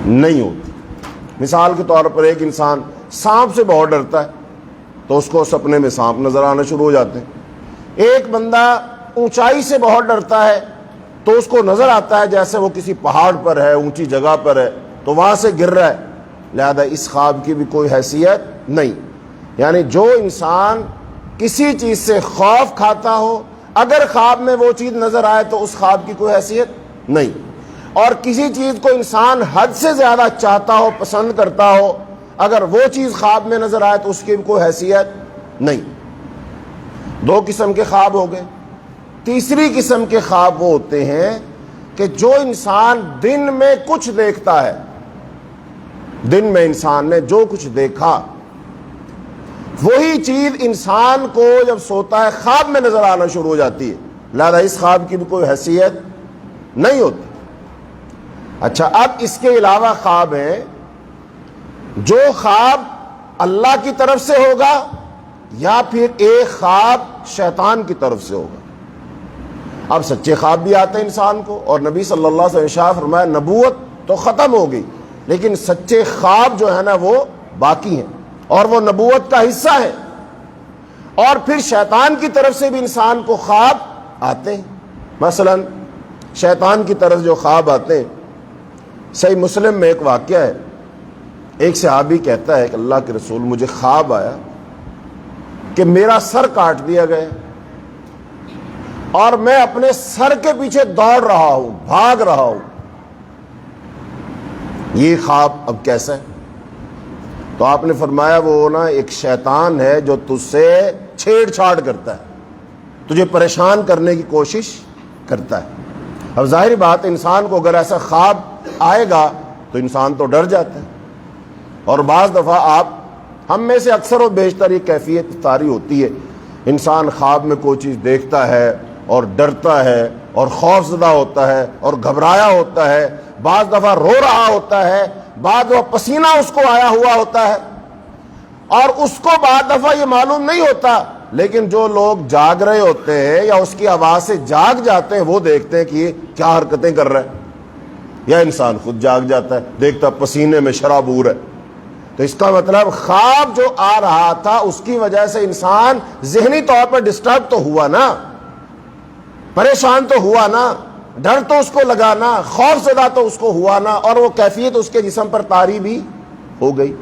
نہیں ہوتی۔ مثال کے طور پر ایک انسان سانپ سے بہت ڈرتا ہے تو اس کو سپنے میں سانپ نظر آنا شروع ہو جاتے ہیں۔ ایک بندہ اونچائی سے بہت ڈرتا ہے تو اس کو نظر آتا ہے جیسے وہ کسی پہاڑ پر ہے، اونچی جگہ پر ہے تو وہاں سے گر رہا ہے، لہذا اس خواب کی بھی کوئی حیثیت نہیں۔ یعنی جو انسان کسی چیز سے خوف کھاتا ہو، اگر خواب میں وہ چیز نظر آئے تو اس خواب کی کوئی حیثیت نہیں، اور کسی چیز کو انسان حد سے زیادہ چاہتا ہو، پسند کرتا ہو، اگر وہ چیز خواب میں نظر آئے تو اس کی بھی کوئی حیثیت نہیں۔ دو قسم کے خواب ہو گئے۔ تیسری قسم کے خواب وہ ہوتے ہیں کہ جو انسان دن میں کچھ دیکھتا ہے، دن میں انسان نے جو کچھ دیکھا وہی چیز انسان کو جب سوتا ہے خواب میں نظر آنا شروع ہو جاتی ہے، لہذا اس خواب کی بھی کوئی حیثیت نہیں ہوتی۔ اچھا، اب اس کے علاوہ خواب ہیں جو خواب اللہ کی طرف سے ہوگا یا پھر ایک خواب شیطان کی طرف سے ہوگا۔ اب سچے خواب بھی آتے ہیں انسان کو، اور نبی صلی اللہ علیہ وسلم نے ارشاد فرمایا نبوت تو ختم ہو گئی لیکن سچے خواب جو ہے نا وہ باقی ہیں اور وہ نبوت کا حصہ ہے۔ اور پھر شیطان کی طرف سے بھی انسان کو خواب آتے ہیں۔ مثلا شیطان کی طرف جو خواب آتے ہیں، صحیح مسلم میں ایک واقعہ ہے، ایک صحابی کہتا ہے کہ اللہ کے رسول مجھے خواب آیا کہ میرا سر کاٹ دیا گیا اور میں اپنے سر کے پیچھے دوڑ رہا ہوں، بھاگ رہا ہوں، یہ خواب اب کیسا ہے؟ تو آپ نے فرمایا وہ نا ایک شیطان ہے جو تجھ سے چھیڑ چھاڑ کرتا ہے، تجھے پریشان کرنے کی کوشش کرتا ہے۔ اب ظاہری بات انسان کو اگر ایسا خواب آئے گا تو انسان تو ڈر جاتا ہے، اور بعض دفعہ ہم میں سے اکثر و بیشتر یہ کیفیت طاری ہوتی ہے، انسان خواب میں کوئی چیز دیکھتا ہے اور ڈرتا ہے اور خوف زدہ ہوتا ہے اور گھبرایا ہوتا ہے، بعض دفعہ رو رہا ہوتا ہے، بعض دفعہ پسینہ اس کو آیا ہوا ہوتا ہے، اور اس کو بعض دفعہ یہ معلوم نہیں ہوتا، لیکن جو لوگ جاگ رہے ہوتے ہیں یا اس کی آواز سے جاگ جاتے ہیں وہ دیکھتے ہیں کہ یہ کیا حرکتیں کر رہا ہے، یا انسان خود جاگ جاتا ہے، دیکھتا پسینے میں شرابور ہے۔ تو اس کا مطلب خواب جو آ رہا تھا اس کی وجہ سے انسان ذہنی طور پر ڈسٹرب تو ہوا نا، پریشان تو ہوا نا، ڈر تو اس کو لگا نا، خوف زدہ تو اس کو ہوا نا، اور وہ کیفیت اس کے جسم پر طاری بھی ہو گئی۔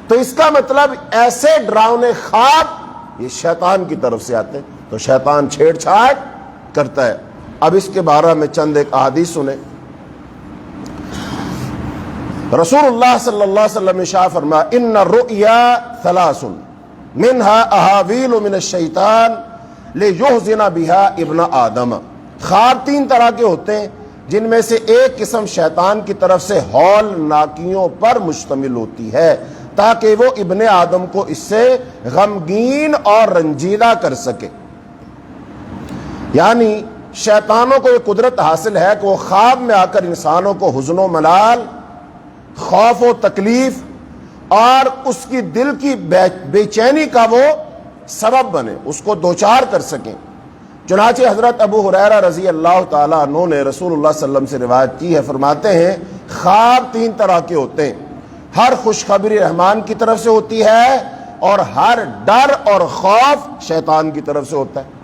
تو اس کا مطلب ایسے ڈراؤنے خواب یہ شیطان کی طرف سے آتے ہیں، تو شیطان چھیڑ چھاڑ کرتا ہے۔ اب اس کے بارے میں چند ایک احادیث سنیں۔ رسول اللہ صلی اللہ علیہ وسلم نے ارشاد فرمایا ان الرؤیا ثلاث منها احاویل من الشیطان لیحزن بها ابن آدم۔ خواب تین طرح کے ہوتے ہیں جن میں سے ایک قسم شیطان کی طرف سے ہول ناکیوں پر مشتمل ہوتی ہے تاکہ وہ ابن آدم کو اس سے غمگین اور رنجیدہ کر سکے۔ یعنی شیطانوں کو یہ قدرت حاصل ہے کہ وہ خواب میں آ کر انسانوں کو حزن و ملال، خوف و تکلیف اور اس کی دل کی بے چینی کا وہ سبب بنے، اس کو دوچار کر سکیں۔ چنانچہ حضرت ابو ہریرہ رضی اللہ تعالیٰ عنہ نے رسول اللہ صلی اللہ علیہ وسلم سے روایت کی ہے، فرماتے ہیں خواب تین طرح کے ہوتے ہیں، ہر خوشخبری رحمان کی طرف سے ہوتی ہے اور ہر ڈر اور خوف شیطان کی طرف سے ہوتا ہے۔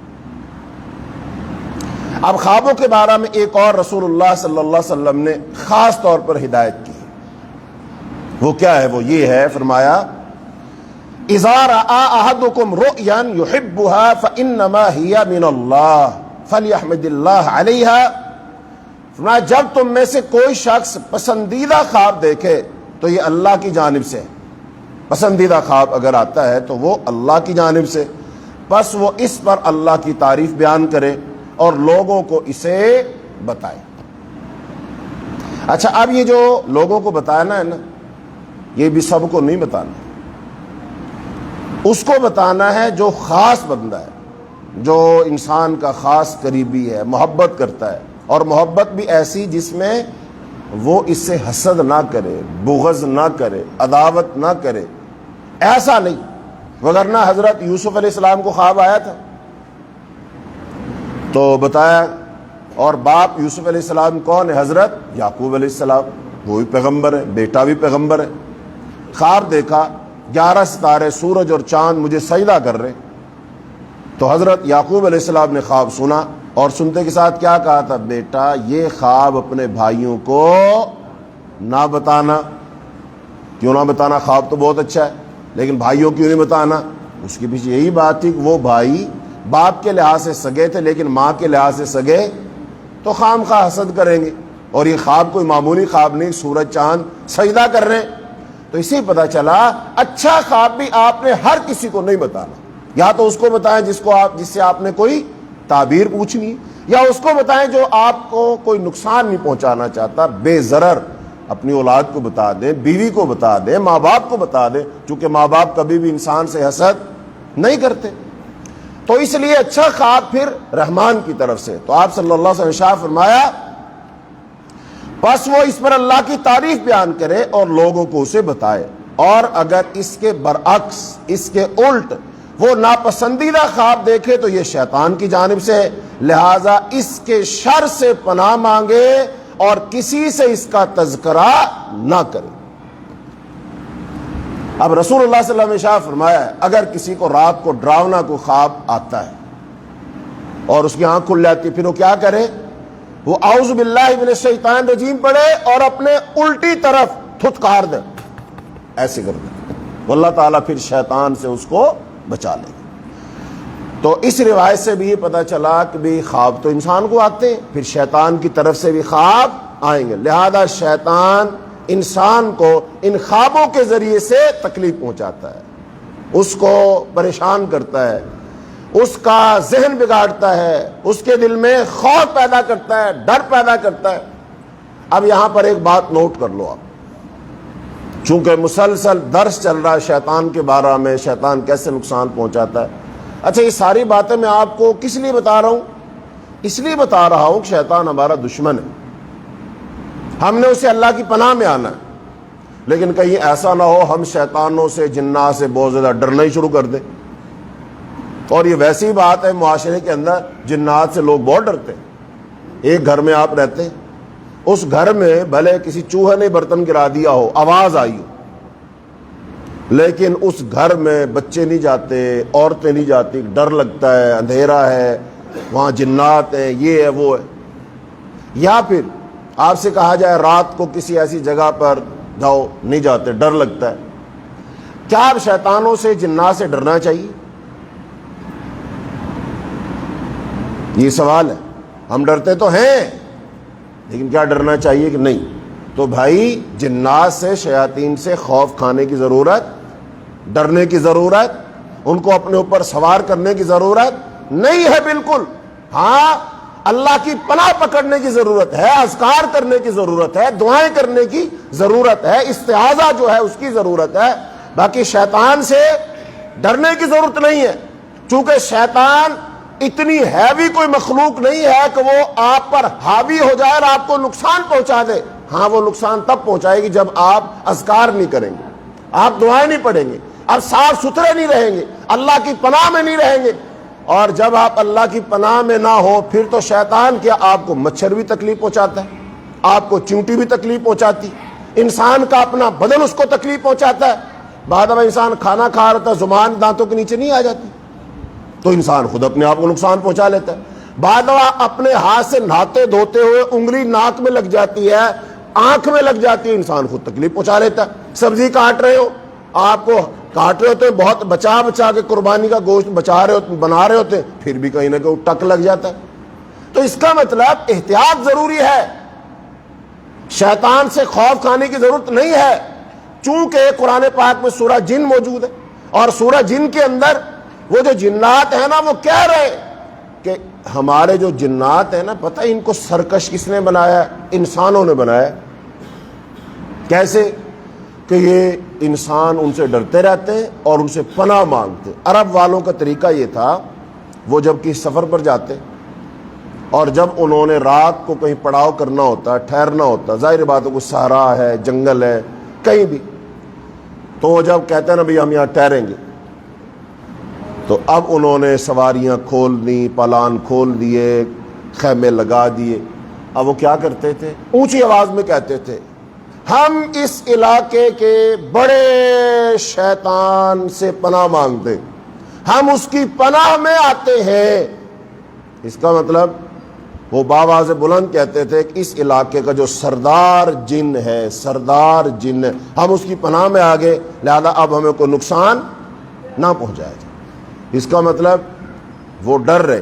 اب خوابوں کے بارے میں ایک اور رسول اللہ صلی اللہ علیہ وسلم نے خاص طور پر ہدایت کی، وہ کیا ہے؟ وہ یہ ہے، فرمایا اذا رأى احدكم رؤيا يحبها فانما هي من الله فليحمد الله عليها۔ فرمایا جب تم میں سے کوئی شخص پسندیدہ خواب دیکھے تو یہ اللہ کی جانب سے، پسندیدہ خواب اگر آتا ہے تو وہ اللہ کی جانب سے، بس وہ اس پر اللہ کی تعریف بیان کرے اور لوگوں کو اسے بتائے۔ اچھا، اب یہ جو لوگوں کو بتانا ہے نا، یہ بھی سب کو نہیں بتانا، اس کو بتانا ہے جو خاص بندہ ہے، جو انسان کا خاص قریبی ہے، محبت کرتا ہے، اور محبت بھی ایسی جس میں وہ اس سے حسد نہ کرے، بغض نہ کرے، عداوت نہ کرے، ایسا نہیں۔ وگرنہ حضرت یوسف علیہ السلام کو خواب آیا تھا تو بتایا، اور باپ یوسف علیہ السلام کون ہے؟ حضرت یعقوب علیہ السلام۔ وہ بھی پیغمبر ہے، بیٹا بھی پیغمبر ہے۔ خواب دیکھا 11 ستارے سورج اور چاند مجھے سجدہ کر رہے، تو حضرت یعقوب علیہ السلام نے خواب سنا اور سنتے کے ساتھ کیا کہا تھا؟ بیٹا یہ خواب اپنے بھائیوں کو نہ بتانا۔ کیوں نہ بتانا؟ خواب تو بہت اچھا ہے، لیکن بھائیوں کیوں نہیں بتانا؟ اس کے پیچھے یہی بات تھی کہ وہ بھائی باپ کے لحاظ سے سگے تھے لیکن ماں کے لحاظ سے سگے تو خام خواہ حسد کریں گے، اور یہ خواب کوئی معمولی خواب نہیں، سورج چاند سجدہ کر رہے ہیں۔ تو اسی پتہ چلا اچھا خواب بھی آپ نے ہر کسی کو نہیں بتانا، یا تو اس کو بتائیں جس سے آپ نے کوئی تعبیر پوچھنی، یا اس کو بتائیں جو آپ کو کوئی نقصان نہیں پہنچانا چاہتا، بے ضرر اپنی اولاد کو بتا دیں، بیوی کو بتا دیں، ماں باپ کو بتا دیں، چونکہ ماں باپ کبھی بھی انسان سے حسد نہیں کرتے۔ تو اس لیے اچھا خواب پھر رحمان کی طرف سے۔ تو آپ صلی اللہ علیہ وسلم نے ارشاد فرمایا پس وہ اس پر اللہ کی تعریف بیان کرے اور لوگوں کو اسے بتائے، اور اگر اس کے برعکس، اس کے الٹ وہ ناپسندیدہ خواب دیکھے تو یہ شیطان کی جانب سے ہے، لہذا اس کے شر سے پناہ مانگے اور کسی سے اس کا تذکرہ نہ کرے۔ اب رسول اللہ صلی اللہ علیہ وسلم نے ارشاد فرمایا ہے اگر کسی کو رات کو ڈراونا کو خواب آتا ہے اور اس کی آنکھ کھل جاتی، پھر وہ کیا کرے؟ وہ اعوذ باللہ من الشیطان الرجیم پڑھے اور اپنے الٹی طرف تھتکار دے، ایسے کر دے، تو اللہ تعالیٰ پھر شیطان سے اس کو بچا لے گا۔ تو اس روایت سے بھی یہ پتہ چلا کہ بھی خواب تو انسان کو آتے ہیں، پھر شیطان کی طرف سے بھی خواب آئیں گے، لہذا شیطان انسان کو ان خوابوں کے ذریعے سے تکلیف پہنچاتا ہے، اس کو پریشان کرتا ہے، اس کا ذہن بگاڑتا ہے، اس کے دل میں خوف پیدا کرتا ہے، ڈر پیدا کرتا ہے۔ اب یہاں پر ایک بات نوٹ کر لو آپ، چونکہ مسلسل درس چل رہا ہے شیطان کے بارے میں، شیطان کیسے نقصان پہنچاتا ہے۔ اچھا یہ ساری باتیں میں آپ کو کس لیے بتا رہا ہوں؟ اس لیے بتا رہا ہوں کہ شیطان ہمارا دشمن ہے، ہم نے اسے اللہ کی پناہ میں آنا ہے، لیکن کہیں ایسا نہ ہو ہم شیطانوں سے، جنات سے بہت زیادہ ڈرنا ہی شروع کر دیں۔ اور یہ ویسی بات ہے معاشرے کے اندر، جنات سے لوگ بہت ڈرتے ہیں۔ ایک گھر میں آپ رہتے ہیں، اس گھر میں بھلے کسی چوہے نے برتن گرا دیا ہو، آواز آئی ہو، لیکن اس گھر میں بچے نہیں جاتے، عورتیں نہیں جاتی، ڈر لگتا ہے، اندھیرا ہے، وہاں جنات ہیں، یہ ہے وہ ہے۔ یا پھر آپ سے کہا جائے رات کو کسی ایسی جگہ پر جاؤ، نہیں جاتے، ڈر لگتا ہے۔ کیا اب شیطانوں سے، جنات سے ڈرنا چاہیے؟ یہ سوال ہے۔ ہم ڈرتے تو ہیں، لیکن کیا ڈرنا چاہیے کہ نہیں؟ تو بھائی جنات سے، شیاطین سے خوف کھانے کی ضرورت، ڈرنے کی ضرورت، ان کو اپنے اوپر سوار کرنے کی ضرورت نہیں ہے بالکل۔ ہاں اللہ کی پناہ پکڑنے کی ضرورت ہے، اذکار کرنے کی ضرورت ہے، دعائیں کرنے کی ضرورت ہے، استعاذہ جو ہے اس کی ضرورت ہے۔ باقی شیطان سے ڈرنے کی ضرورت نہیں ہے، چونکہ شیطان اتنی ہیوی کوئی مخلوق نہیں ہے کہ وہ آپ پر حاوی ہو جائے اور آپ کو نقصان پہنچا دے۔ ہاں وہ نقصان تب پہنچائے گی جب آپ اذکار نہیں کریں گے، آپ دعائیں نہیں پڑھیں گے، آپ صاف ستھرے نہیں رہیں گے، اللہ کی پناہ میں نہیں رہیں گے۔ اور جب آپ اللہ کی پناہ میں نہ ہو پھر تو شیطان کیا آپ کو مچھر بھی تکلیف پہنچاتا ہے، آپ کو چیونٹی بھی تکلیف پہنچاتی، انسان کا اپنا بدن اس کو تکلیف پہنچاتا ہے۔ بعد میں انسان کھانا کھا رہا تھا، زبان دانتوں کے نیچے نہیں آ جاتی تو انسان خود اپنے آپ کو نقصان پہنچا لیتا ہے۔ بعد میں اپنے ہاتھ سے نہاتے دھوتے ہوئے انگلی ناک میں لگ جاتی ہے، آنکھ میں لگ جاتی ہے، انسان خود تکلیف پہنچا لیتا ہے۔ سبزی کاٹ رہے ہو، آپ کو کاٹ رہے ہوتے ہیں، بہت بچا بچا کے قربانی کا گوشت بچا رہے ہوتے، بنا رہے ہوتے ہیں، پھر بھی کہیں نہ کہیں ٹک لگ جاتا ہے۔ تو اس کا مطلب احتیاط ضروری ہے، شیطان سے خوف کھانے کی ضرورت نہیں ہے، چونکہ قرآن پاک میں سورہ جن موجود ہے، اور سورہ جن کے اندر وہ جو جنات ہیں نا وہ کہہ رہے کہ ہمارے جو جنات ہیں نا، پتہ ان کو سرکش کس نے بنایا؟ انسانوں نے بنایا۔ کیسے؟ کہ یہ انسان ان سے ڈرتے رہتے ہیں اور ان سے پناہ مانگتے۔ عرب والوں کا طریقہ یہ تھا، وہ جب کسی سفر پر جاتے اور جب انہوں نے رات کو کہیں پڑاؤ کرنا ہوتا، ٹھہرنا ہوتا، ظاہر بات ہے کوئی صحرا ہے، جنگل ہے، کہیں بھی، تو وہ جب کہتے ہیں نا بھئی ہم یہاں ٹھہریں گے، تو اب انہوں نے سواریاں کھول دی، پالان کھول دیے، خیمے لگا دیے۔ اب وہ کیا کرتے تھے؟ اونچی آواز میں کہتے تھے ہم اس علاقے کے بڑے شیطان سے پناہ مانگتے، ہم اس کی پناہ میں آتے ہیں۔ اس کا مطلب وہ بآواز بلند کہتے تھے کہ اس علاقے کا جو سردار جن ہے، سردار جن ہے، ہم اس کی پناہ میں آ گئے، لہذا اب ہمیں کوئی نقصان نہ پہنچایا جائے۔ اس کا مطلب وہ ڈر رہے،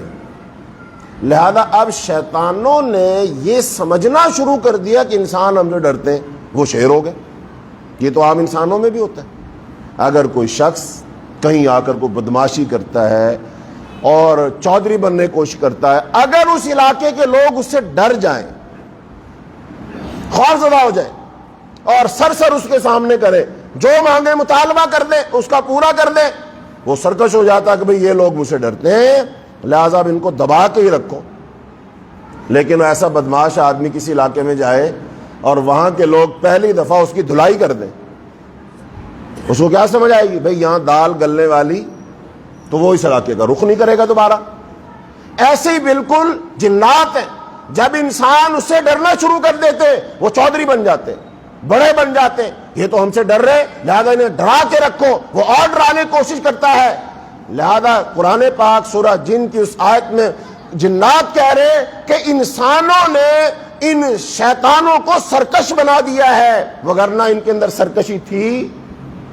لہذا اب شیطانوں نے یہ سمجھنا شروع کر دیا کہ انسان ہم سے ڈرتے ہیں، وہ شیر ہو گئے۔ یہ تو عام انسانوں میں بھی ہوتا ہے، اگر کوئی شخص کہیں آ کر کوئی بدماشی کرتا ہے اور چودھری بننے کی کوشش کرتا ہے، اگر اس علاقے کے لوگ اس سے ڈر جائیں، خوف زدہ ہو جائیں اور سر اس کے سامنے کرے، جو مانگے مطالبہ کر دیں، اس کا پورا کر دیں، وہ سرکش ہو جاتا کہ بھئی یہ لوگ مجھ سے ڈرتے ہیں، لہذا اب ان کو دبا کے ہی رکھو۔ لیکن ایسا بدماش آدمی کسی علاقے میں جائے اور وہاں کے لوگ پہلی دفعہ اس کی دھلائی کر دیں، اس کو کیا سمجھ آئے گی؟ بھئی یہاں دال گلنے والی، تو وہ اس علاقے کا رخ نہیں کرے گا دوبارہ۔ ایسے ہی بالکل جنات ہیں، جب انسان اس سے ڈرنا شروع کر دیتے وہ چودھری بن جاتے، بڑے بن جاتے، یہ تو ہم سے ڈر رہے لہذا انہیں ڈرا کے رکھو، وہ اور ڈرانے کی کوشش کرتا ہے۔ لہذا قرآن پاک سورہ جن کی اس آیت میں جنات کہہ رہے کہ انسانوں نے ان شیطانوں کو سرکش بنا دیا ہے، وگرنہ ان کے اندر سرکشی تھی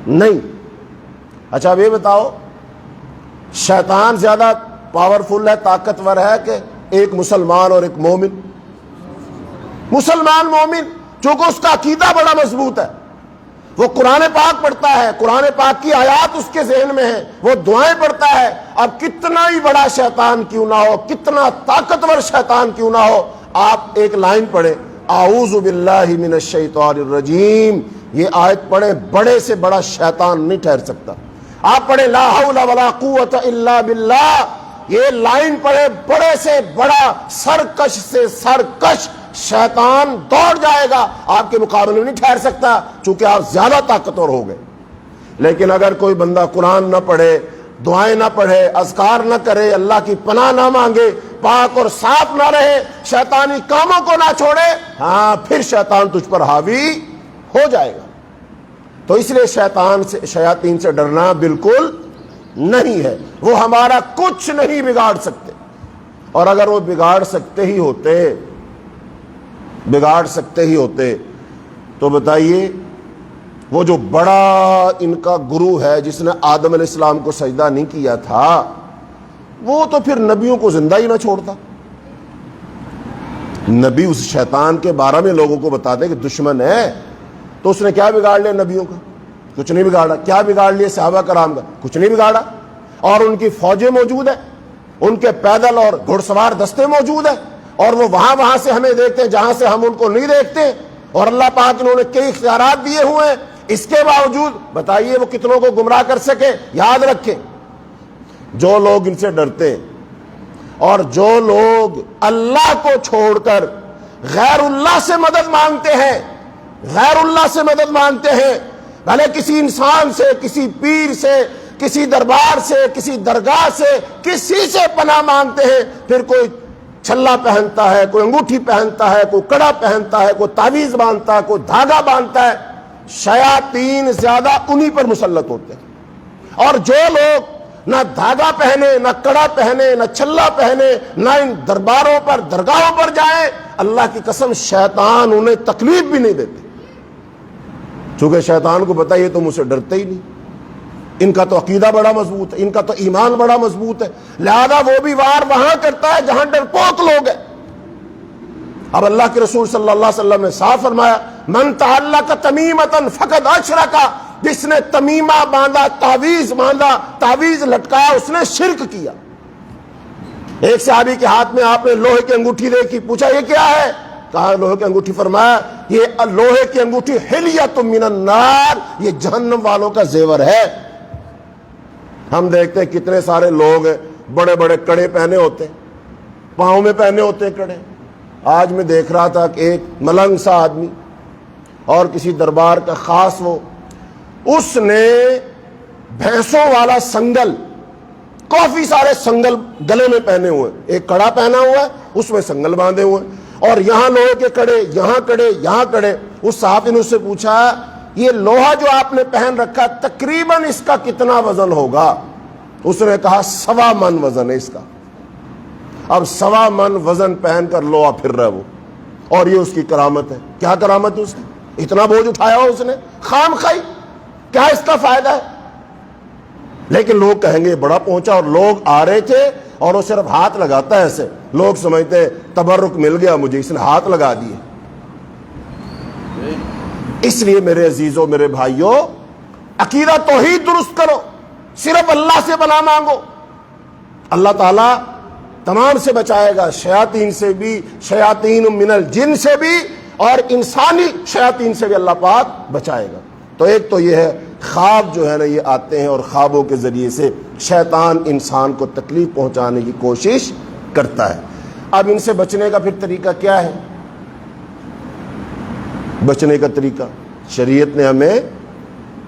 نہیں۔ اچھا اب یہ بتاؤ، شیطان زیادہ پاورفل ہے، طاقتور ہے کہ ایک مسلمان اور ایک مومن؟ مسلمان مومن، چونکہ اس کا عقیدہ بڑا مضبوط ہے، وہ قرآن پاک پڑھتا ہے، قرآن پاک کی آیات اس کے ذہن میں ہیں، وہ دعائیں پڑھتا ہے، اب کتنا ہی بڑا شیطان کیوں نہ ہو، کتنا طاقتور شیطان کیوں نہ ہو، آپ ایک لائن پڑھیں، اعوذ باللہ من الشیطان الرجیم، یہ آیت پڑھیں، بڑے سے بڑا شیطان نہیں ٹھہر سکتا۔ آپ پڑھیں لا حول ولا قوت الا باللہ، یہ لائن پڑھیں، بڑے سے بڑا سرکش سے سرکش شیطان دوڑ جائے گا، آپ کے مقابلے میں نہیں ٹھہر سکتا، چونکہ آپ زیادہ طاقتور ہو گئے۔ لیکن اگر کوئی بندہ قرآن نہ پڑھے، دعائیں نہ پڑھے، اذکار نہ کرے، اللہ کی پناہ نہ مانگے، پاک اور صاف نہ رہے، شیطانی کاموں کو نہ چھوڑے، ہاں پھر شیطان تجھ پر حاوی ہو جائے گا۔ تو اس لیے شیاطین سے ڈرنا بالکل نہیں ہے، وہ ہمارا کچھ نہیں بگاڑ سکتے، اور اگر وہ بگاڑ سکتے ہی ہوتے تو بتائیے وہ جو بڑا ان کا گرو ہے جس نے آدم علیہ السلام کو سجدہ نہیں کیا تھا، وہ تو پھر نبیوں کو زندہ ہی نہ چھوڑتا۔ نبی اس شیطان کے بارے میں لوگوں کو بتاتے کہ دشمن ہے، تو اس نے کیا بگاڑ لیا نبیوں کا؟ کچھ نہیں بگاڑا۔ کیا بگاڑ لیا صحابہ کرام کا؟ کچھ نہیں بگاڑا۔ اور ان کی فوجیں موجود ہیں، ان کے پیدل اور گھڑ سوار دستے موجود ہیں، اور وہ وہاں سے ہمیں دیکھتے ہیں جہاں سے ہم ان کو نہیں دیکھتے، اور اللہ پاک انہوں نے کئی اختیارات دیے ہوئے ہیں، اس کے باوجود بتائیے وہ کتنوں کو گمراہ کر سکے۔ یاد رکھیں، جو لوگ ان سے ڈرتے ہیں اور جو لوگ اللہ کو چھوڑ کر غیر اللہ سے مدد مانگتے ہیں، بھلے کسی انسان سے، کسی پیر سے، کسی دربار سے، کسی درگاہ سے، کسی سے پناہ مانگتے ہیں، پھر کوئی چھلا پہنتا ہے، کوئی انگوٹھی پہنتا ہے، کوئی کڑا پہنتا ہے، کوئی تعویذ باندھتا ہے، کوئی دھاگا باندھتا ہے، شیاطین زیادہ انہی پر مسلط ہوتے ہیں۔ اور جو لوگ نہ دھاگا پہنے، نہ کڑا پہنے، نہ چھلا پہنے، نہ ان درباروں پر، درگاہوں پر جائیں، اللہ کی قسم شیطان انہیں تکلیف بھی نہیں دیتے، چونکہ شیطان کو پتہ یہ تو مجھ سے ڈرتے ہی نہیں، ان کا تو عقیدہ بڑا مضبوط ہے، ان کا تو ایمان بڑا مضبوط ہے، لہذا وہ بھی وار وہاں کرتا ہے جہاں ڈرپوک لوگ ہیں۔ اب اللہ کے رسول صلی اللہ علیہ وسلم نے صاف فرمایا، من تعلق تمیمۃ فقد اشرک، جس نے تمیمہ باندھا، تعویذ باندھا، تعویذ لٹکایا، اس نے شرک کیا۔ ایک صحابی کے ہاتھ میں آپ نے لوہے کی انگوٹھی دیکھی، پوچھا یہ کیا ہے؟ کہا لوہے کی انگوٹھی، فرمایا یہ لوہے کی انگوٹھی حلیۃ من النار، یہ جہنم والوں کا زیور ہے۔ ہم دیکھتے ہیں کتنے سارے لوگ ہیں، بڑے بڑے کڑے پہنے ہوتے ہیں، پاؤں میں پہنے ہوتے ہیں کڑے۔ آج میں دیکھ رہا تھا کہ ایک ملنگ سا آدمی اور کسی دربار کا خاص، اس نے بھینسوں والا سنگل، کافی سارے سنگل گلے میں پہنے ہوئے، ایک کڑا پہنا ہوا ہے، اس میں سنگل باندھے ہوئے، اور یہاں لوہے کے کڑے، یہاں کڑے، یہاں کڑے۔ اس صحابی نے اس سے پوچھا یہ لوہا جو آپ نے پہن رکھا تقریباً اس کا کتنا وزن ہوگا؟ اس نے کہا 1.25 من وزن ہے اس کا۔ اب 1.25 من وزن پہن کر لوہا پھر رہا ہے وہ، اور یہ اس کی کرامت ہے۔ کیا کرامت ہے اس کی؟ اتنا بوجھ اٹھایا ہو اس نے خام خائی، کیا اس کا فائدہ ہے؟ لیکن لوگ کہیں گے بڑا پہنچا، اور لوگ آ رہے تھے اور وہ صرف ہاتھ لگاتا ہے ایسے، لوگ سمجھتے تبرک مل گیا مجھے، اس نے ہاتھ لگا دیے۔ اس لیے میرے عزیزوں، میرے بھائیوں، عقیدہ توحید درست کرو، صرف اللہ سے پناہ مانگو، اللہ تعالیٰ تمام سے بچائے گا، شیاطین سے بھی، شیاطین من الجن سے بھی، اور انسانی شیاطین سے بھی اللہ پاک بچائے گا۔ تو ایک تو یہ ہے خواب جو ہے نا، یہ آتے ہیں اور خوابوں کے ذریعے سے شیطان انسان کو تکلیف پہنچانے کی کوشش کرتا ہے۔ اب ان سے بچنے کا پھر طریقہ کیا ہے؟ بچنے کا طریقہ شریعت نے ہمیں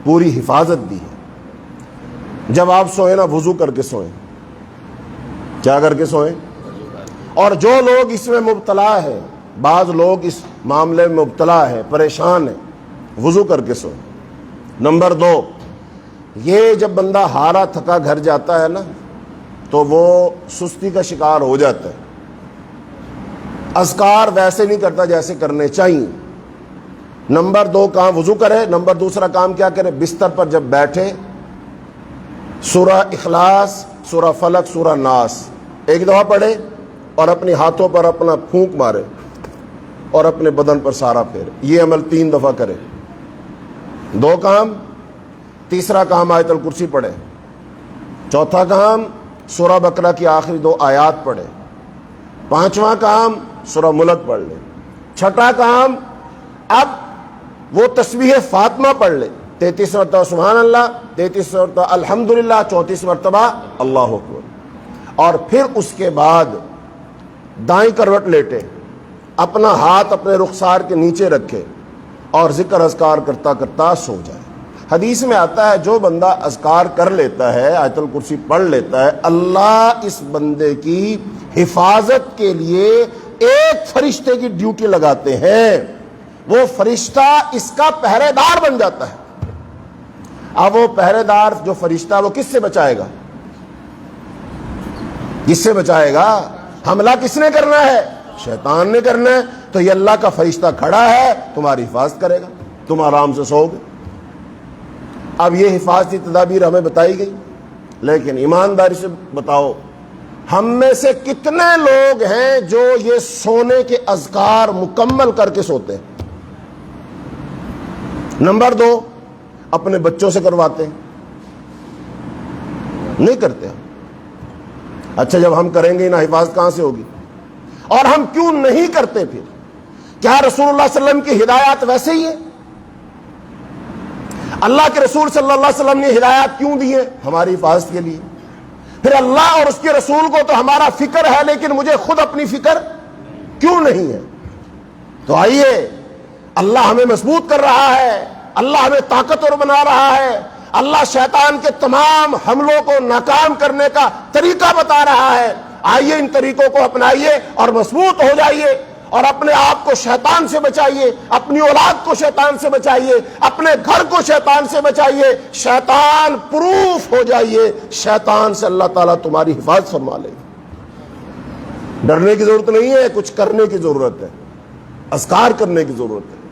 پوری حفاظت دی ہے۔ جب آپ سوئیں نا، وضو کر کے سوئیں۔ کیا کر کے سوئیں؟ اور جو لوگ اس میں مبتلا ہے، بعض لوگ اس معاملے میں مبتلا ہے، پریشان ہے، وضو کر کے سوئیں۔ نمبر 2، یہ جب بندہ ہارا تھکا گھر جاتا ہے نا، تو وہ سستی کا شکار ہو جاتا ہے، اذکار ویسے نہیں کرتا جیسے کرنے چاہیے۔ نمبر 2 کام وضو کرے۔ نمبر دوسرا کام کیا کرے؟ بستر پر جب بیٹھے سورہ اخلاص، سورہ فلق، سورہ ناس ایک دفعہ پڑھے، اور اپنے ہاتھوں پر اپنا پھونک مارے اور اپنے بدن پر سارا پھیرے۔ یہ عمل 3 دفعہ کرے۔ 2 کام۔ تیسرا کام آیت الکرسی پڑھے۔ چوتھا کام سورہ بقرہ کی آخری 2 آیات پڑھے۔ 5واں کام سورہ ملک پڑھ لے۔ 6واں کام اب وہ تسبیح فاطمہ پڑھ لے، 33 مرتبہ سبحان اللہ، 33 مرتبہ الحمدللہ، 34 مرتبہ اللہ اکبر۔ اور پھر اس کے بعد دائیں کروٹ لیٹے، اپنا ہاتھ اپنے رخسار کے نیچے رکھے اور ذکر اذکار کرتا کرتا سو جائے۔ حدیث میں آتا ہے جو بندہ اذکار کر لیتا ہے، آیت الکرسی پڑھ لیتا ہے، اللہ اس بندے کی حفاظت کے لیے ایک فرشتے کی ڈیوٹی لگاتے ہیں، وہ فرشتہ اس کا پہرے دار بن جاتا ہے۔ اب وہ پہرے دار جو فرشتہ، وہ کس سے بچائے گا؟ کس سے بچائے گا؟ حملہ کس نے کرنا ہے؟ شیطان نے کرنا ہے۔ تو یہ اللہ کا فرشتہ کھڑا ہے، تمہاری حفاظت کرے گا، تم آرام سے سو گے۔ اب یہ حفاظتی تدابیر ہمیں بتائی گئی، لیکن ایمانداری سے بتاؤ، ہم میں سے کتنے لوگ ہیں جو یہ سونے کے اذکار مکمل کر کے سوتے ہیں؟ نمبر 2، اپنے بچوں سے کرواتے ہیں؟ نہیں کرتے ہم۔ اچھا جب ہم کریں گے نا، حفاظت کہاں سے ہوگی؟ اور ہم کیوں نہیں کرتے پھر؟ کیا رسول اللہ صلی اللہ علیہ وسلم کی ہدایات ویسے ہی ہے؟ اللہ کے رسول صلی اللہ علیہ وسلم نے ہدایات کیوں دی ہیں؟ ہماری حفاظت کے لیے۔ پھر اللہ اور اس کے رسول کو تو ہمارا فکر ہے، لیکن مجھے خود اپنی فکر کیوں نہیں ہے؟ تو آئیے، اللہ ہمیں مضبوط کر رہا ہے، اللہ ہمیں طاقتور بنا رہا ہے، اللہ شیطان کے تمام حملوں کو ناکام کرنے کا طریقہ بتا رہا ہے۔ آئیے ان طریقوں کو اپنائیے اور مضبوط ہو جائیے، اور اپنے آپ کو شیطان سے بچائیے، اپنی اولاد کو شیطان سے بچائیے، اپنے گھر کو شیطان سے بچائیے، شیطان پروف ہو جائیے۔ شیطان سے اللہ تعالیٰ تمہاری حفاظت فرما لے گا۔ ڈرنے کی ضرورت نہیں ہے، کچھ کرنے کی ضرورت ہے، اذکار کرنے کی ضرورت ہے۔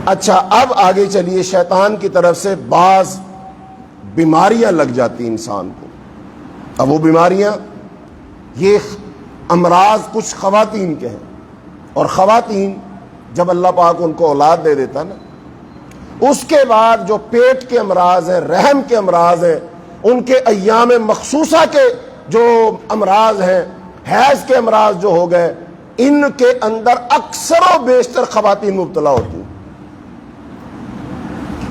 اچھا اب آگے چلیے، شیطان کی طرف سے بعض بیماریاں لگ جاتی انسان کو۔ اب وہ بیماریاں، یہ امراض کچھ خواتین کے ہیں، اور خواتین جب اللہ پاک ان کو اولاد دے دیتا نا، اس کے بعد جو پیٹ کے امراض ہیں، رحم کے امراض ہیں، ان کے ایام مخصوصہ کے جو امراض ہیں، حیض کے امراض جو ہو گئے، ان کے اندر اکثر و بیشتر خواتین مبتلا ہوتی ہیں۔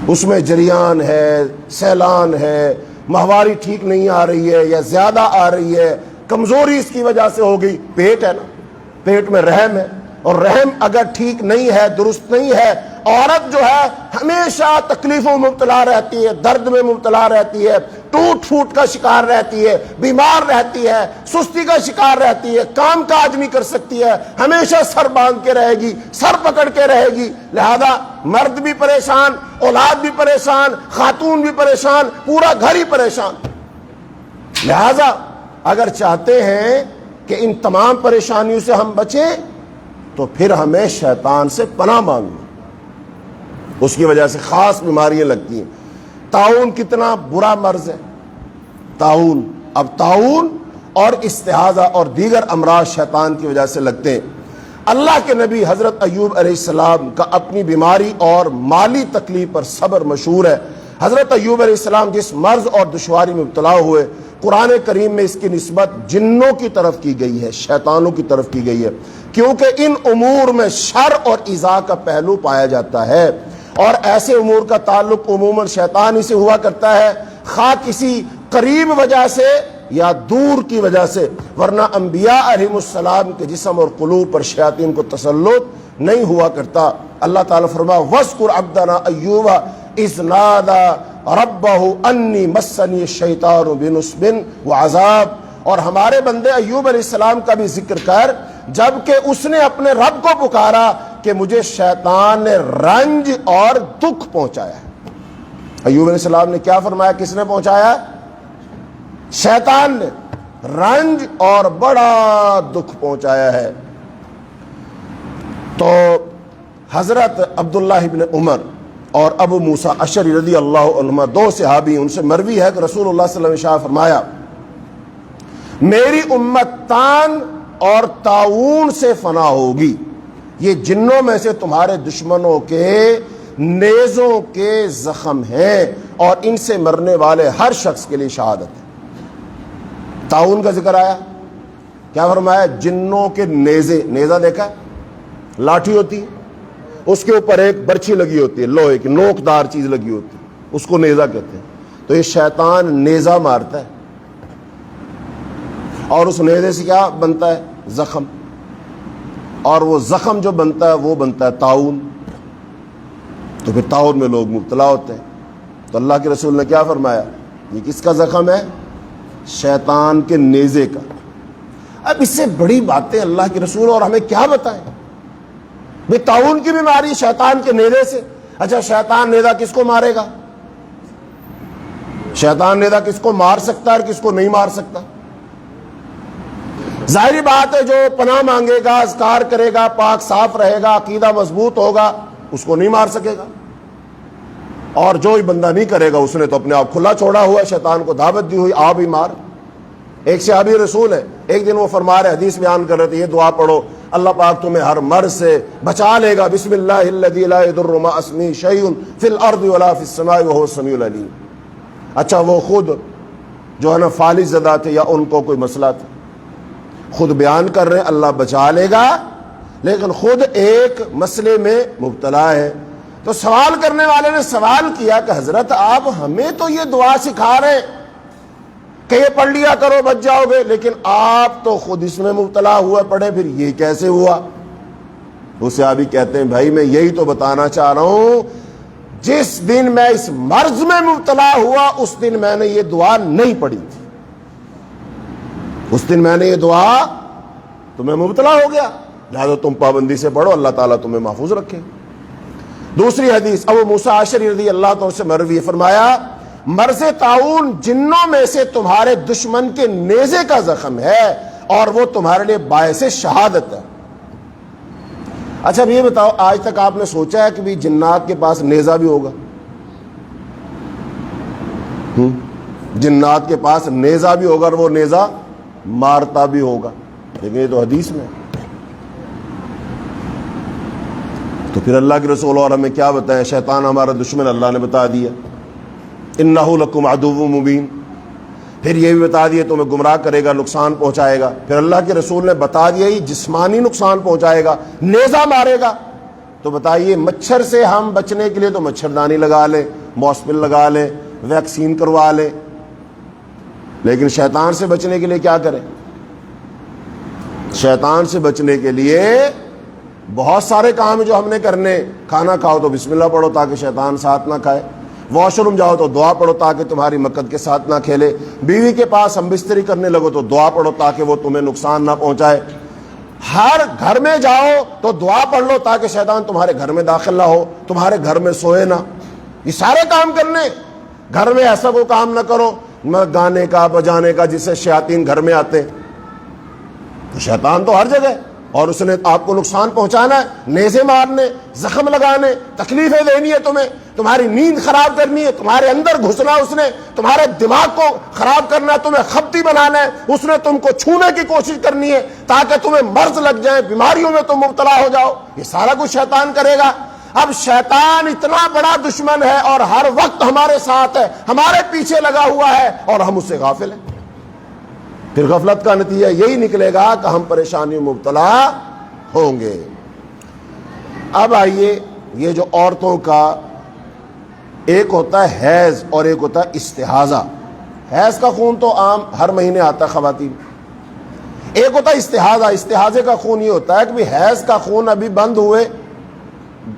اس میں جریان ہے، سیلان ہے، ماہواری ٹھیک نہیں آ رہی ہے یا زیادہ آ رہی ہے، کمزوری اس کی وجہ سے ہو گئی۔ پیٹ ہے نا، پیٹ میں رحم ہے، اور رحم اگر ٹھیک نہیں ہے، درست نہیں ہے، عورت جو ہے ہمیشہ تکلیفوں میں مبتلا رہتی ہے، درد میں مبتلا رہتی ہے، ٹوٹ پھوٹ کا شکار رہتی ہے، بیمار رہتی ہے، سستی کا شکار رہتی ہے، کام کاج نہیں کر سکتی ہے، ہمیشہ سر باندھ کے رہے گی، سر پکڑ کے رہے گی. لہذا مرد بھی پریشان، اولاد بھی پریشان، خاتون بھی پریشان، پورا گھر ہی پریشان. لہذا اگر چاہتے ہیں کہ ان تمام پریشانیوں سے ہم بچیں تو پھر ہمیں شیطان سے پناہ مانگنا. اس کی وجہ سے خاص بیماریاں لگتی ہیں. طاعون کتنا برا مرض ہے. طاعون، اب طاعون اور استحاضہ اور دیگر امراض شیطان کی وجہ سے لگتے ہیں. اللہ کے نبی حضرت ایوب علیہ السلام کا اپنی بیماری اور مالی تکلیف پر صبر مشہور ہے. حضرت ایوب علیہ السلام جس مرض اور دشواری میں مبتلا ہوئے، قرآن کریم میں اس کی نسبت جنوں کی طرف کی گئی ہے، شیطانوں کی طرف کی گئی ہے، کیونکہ ان امور میں شر اور ایذا کا پہلو پایا جاتا ہے، اور ایسے امور کا تعلق عموماً شیطان ہی سے ہوا کرتا ہے، خواہ کسی قریب وجہ سے یا دور کی وجہ سے، ورنہ انبیاء علیہ السلام کے جسم اور قلوب پر شیاطین کو تسلط نہیں ہوا کرتا. اللہ تعالیٰ فرما وَاذْكُرْ عَبْدَنَا أَيُّوبَ إِذْ نَادَىٰ رَبَّهُ أَنِّي مَسَّنِيَ الشَّيْطَانُ بِنُصْبٍ وَعَذَابٍ. اور ہمارے بندے ایوب علیہ السلام کا بھی ذکر کر، جبکہ اس نے اپنے رب کو پکارا کہ مجھے شیطان نے رنج اور دکھ پہنچایا ہے. ایوب علیہ السلام نے کیا فرمایا؟ کس نے پہنچایا؟ شیطان نے رنج اور بڑا دکھ پہنچایا ہے. تو حضرت عبداللہ ابن عمر اور ابو موسیٰ اشعری رضی اللہ عنہما، دو صحابی، ان سے مروی ہے کہ رسول اللہ صلی اللہ علیہ وسلم نے فرمایا میری امت تان اور طاعون سے فنا ہوگی. یہ جنوں میں سے تمہارے دشمنوں کے نیزوں کے زخم ہیں اور ان سے مرنے والے ہر شخص کے لیے شہادت ہے. طاعون کا ذکر آیا، کیا فرمایا؟ جنوں کے نیزے. نیزہ دیکھا ہے؟ لاٹھی ہوتی ہے، اس کے اوپر ایک برچھی لگی ہوتی ہے، لوہے کی نوکدار چیز لگی ہوتی ہے، اس کو نیزہ کہتے ہیں. تو یہ شیطان نیزہ مارتا ہے، اور اس نیزے سے کیا بنتا ہے؟ زخم. اور وہ زخم جو بنتا ہے وہ بنتا ہے طاعون. تو پھر طاعون میں لوگ مبتلا ہوتے ہیں. تو اللہ کے رسول نے کیا فرمایا؟ یہ کس کا زخم ہے؟ شیطان کے نیزے کا. اب اس سے بڑی باتیں اللہ کے رسول اور ہمیں کیا بتائیں؟ بھئی طاعون کی بیماری شیطان کے نیزے سے. اچھا شیطان نیزہ کس کو مارے گا؟ شیطان نیزہ کس کو مار سکتا ہے اور کس کو نہیں مار سکتا؟ ظاہری بات ہے جو پناہ مانگے گا، اذکار کرے گا، پاک صاف رہے گا، عقیدہ مضبوط ہوگا، اس کو نہیں مار سکے گا. اور جو ہی بندہ نہیں کرے گا اس نے تو اپنے آپ کھلا چھوڑا ہوا ہے، شیطان کو دعوت دی ہوئی آ بھی مار. ایک صحابی رسول ہے، ایک دن وہ فرما رہے، حدیث بیان کر رہے تھے، یہ دعا پڑھو اللہ پاک تمہیں ہر مرض سے بچا لے گا. بسم اللہ الذی لا یضر مع اسمہ شیء فی الارض ولا فی السماء وہو السمیع العلیم. اچھا وہ خود جو ہے نا فالج زدہ تھے یا ان کو کوئی مسئلہ تھا، خود بیان کر رہے ہیں اللہ بچا لے گا، لیکن خود ایک مسئلے میں مبتلا ہے. تو سوال کرنے والے نے سوال کیا کہ حضرت آپ ہمیں تو یہ دعا سکھا رہے ہیں کہ یہ پڑھ لیا کرو بچ جاؤ گے، لیکن آپ تو خود اس میں مبتلا ہوئے پڑے، پھر یہ کیسے ہوا؟ وہ صحابی کہتے ہیں بھائی میں یہی تو بتانا چاہ رہا ہوں، جس دن میں اس مرض میں مبتلا ہوا اس دن میں نے یہ دعا نہیں پڑھی تھی. اس دن میں نے یہ دعا، تو میں مبتلا ہو گیا، لہذا تم پابندی سے پڑھو، اللہ تعالیٰ تمہیں محفوظ رکھے. دوسری حدیث ابو موسیٰ اشعری رضی اللہ عنہ سے مروی، فرمایا مرض طاعون جنوں میں سے تمہارے دشمن کے نیزے کا زخم ہے اور وہ تمہارے لیے باعث شہادت ہے. اچھا اب یہ بتاؤ، آج تک آپ نے سوچا ہے کہ بھی جنات کے پاس نیزہ بھی ہوگا؟ جنات کے پاس نیزہ بھی ہوگا اور وہ نیزہ مارتا بھی ہوگا، لیکن یہ تو حدیث میں. تو پھر اللہ کے رسول اور ہمیں کیا بتائیں؟ شیطان ہمارا دشمن اللہ نے بتا دیا، انہ لکم عدو مبین. پھر یہ بھی بتا دیا تمہیں گمراہ کرے گا، نقصان پہنچائے گا. پھر اللہ کے رسول نے بتا دیا ہی جسمانی نقصان پہنچائے گا، نیزہ مارے گا. تو بتائیے مچھر سے ہم بچنے کے لیے تو مچھردانی لگا لیں، ماسپل لگا لیں، ویکسین کروا لیں، لیکن شیطان سے بچنے کے لیے کیا کریں؟ شیطان سے بچنے کے لیے بہت سارے کام جو ہم نے کرنے. کھانا کھاؤ تو بسم اللہ پڑھو تاکہ شیطان ساتھ نہ کھائے. واش روم جاؤ تو دعا پڑھو تاکہ تمہاری مکد کے ساتھ نہ کھیلے، بیوی کے پاس ہم بستری کرنے لگو تو دعا پڑھو تاکہ وہ تمہیں نقصان نہ پہنچائے، ہر گھر میں جاؤ تو دعا پڑھ لو تاکہ شیطان تمہارے گھر میں داخل نہ ہو، تمہارے گھر میں سوئے نہ۔ یہ سارے کام کرنے، گھر میں ایسا کوئی کام نہ کرو گانے کا بجانے کا جس سے شیاطین گھر میں آتے، تو شیطان تو ہر جگہ ہے اور اس نے آپ کو نقصان پہنچانا ہے، نیزے مارنے، زخم لگانے، تکلیفیں دینی ہے تمہیں، تمہاری نیند خراب کرنی ہے، تمہارے اندر گھسنا اس نے، تمہارے دماغ کو خراب کرنا ہے، تمہیں خبتی بنانا ہے، اس نے تم کو چھونے کی کوشش کرنی ہے تاکہ تمہیں مرض لگ جائے، بیماریوں میں تم مبتلا ہو جاؤ، یہ سارا کچھ شیطان کرے گا۔ اب شیطان اتنا بڑا دشمن ہے اور ہر وقت ہمارے ساتھ ہے، ہمارے پیچھے لگا ہوا ہے اور ہم اس سے غافل ہیں، پھر غفلت کا نتیجہ یہی نکلے گا کہ ہم پریشانیوں میں مبتلا ہوں گے۔ اب آئیے، یہ جو عورتوں کا ایک ہوتا ہے حیض اور ایک ہوتا ہے استحاضہ۔ حیض کا خون تو عام ہر مہینے آتا ہے خواتین، ایک ہوتا ہے استحاضہ۔ استحاضے کا خون یہ ہوتا ہے کہ حیض کا خون ابھی بند ہوئے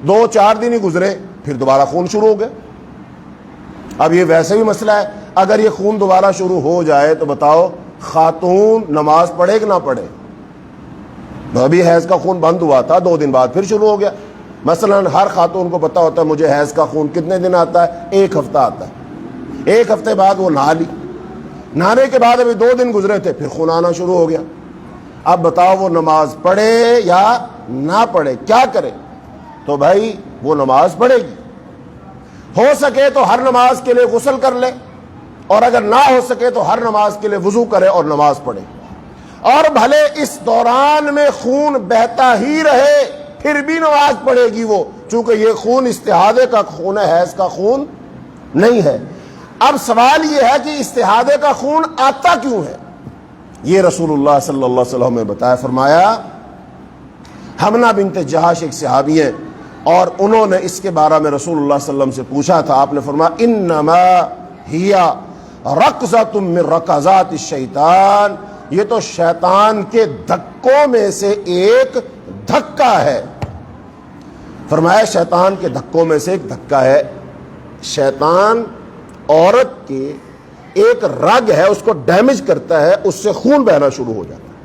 2-4 دن ہی گزرے پھر دوبارہ خون شروع ہو گیا۔ اب یہ ویسے بھی مسئلہ ہے، اگر یہ خون دوبارہ شروع ہو جائے تو بتاؤ خاتون نماز پڑھے کہ نہ پڑھے؟ ابھی حیض کا خون بند ہوا تھا، 2 دن بعد پھر شروع ہو گیا۔ مثلا ہر خاتون کو پتا ہوتا ہے مجھے حیض کا خون کتنے دن آتا ہے؟ 1 ہفتہ آتا ہے۔ 1 ہفتے بعد وہ نہا لی، نہانے کے بعد ابھی 2 دن گزرے تھے پھر خون آنا شروع ہو گیا۔ اب بتاؤ وہ نماز پڑھے یا نہ پڑھے، کیا کرے؟ تو بھائی وہ نماز پڑھے گی، ہو سکے تو ہر نماز کے لیے غسل کر لے، اور اگر نہ ہو سکے تو ہر نماز کے لیے وضو کرے اور نماز پڑھے، اور بھلے اس دوران میں خون بہتا ہی رہے پھر بھی نماز پڑھے گی وہ، چونکہ یہ خون استحاضے کا خون ہے، حیض کا خون نہیں ہے۔ اب سوال یہ ہے کہ استحاضے کا خون آتا کیوں ہے؟ یہ رسول اللہ صلی اللہ علیہ وسلم نے بتایا، فرمایا حمنہ بنت جہش ایک صحابی ہیں اور انہوں نے اس کے بارے میں رسول اللہ صلی اللہ علیہ وسلم سے پوچھا تھا، آپ نے فرمایا انما ہی رقصۃ من رقصات الشیطان، یہ تو شیطان کے دھکوں میں سے ایک دھکا ہے۔ فرمایا شیطان کے دھکوں میں سے ایک دھکا ہے، شیطان عورت کے ایک رگ ہے اس کو ڈیمیج کرتا ہے، اس سے خون بہنا شروع ہو جاتا ہے،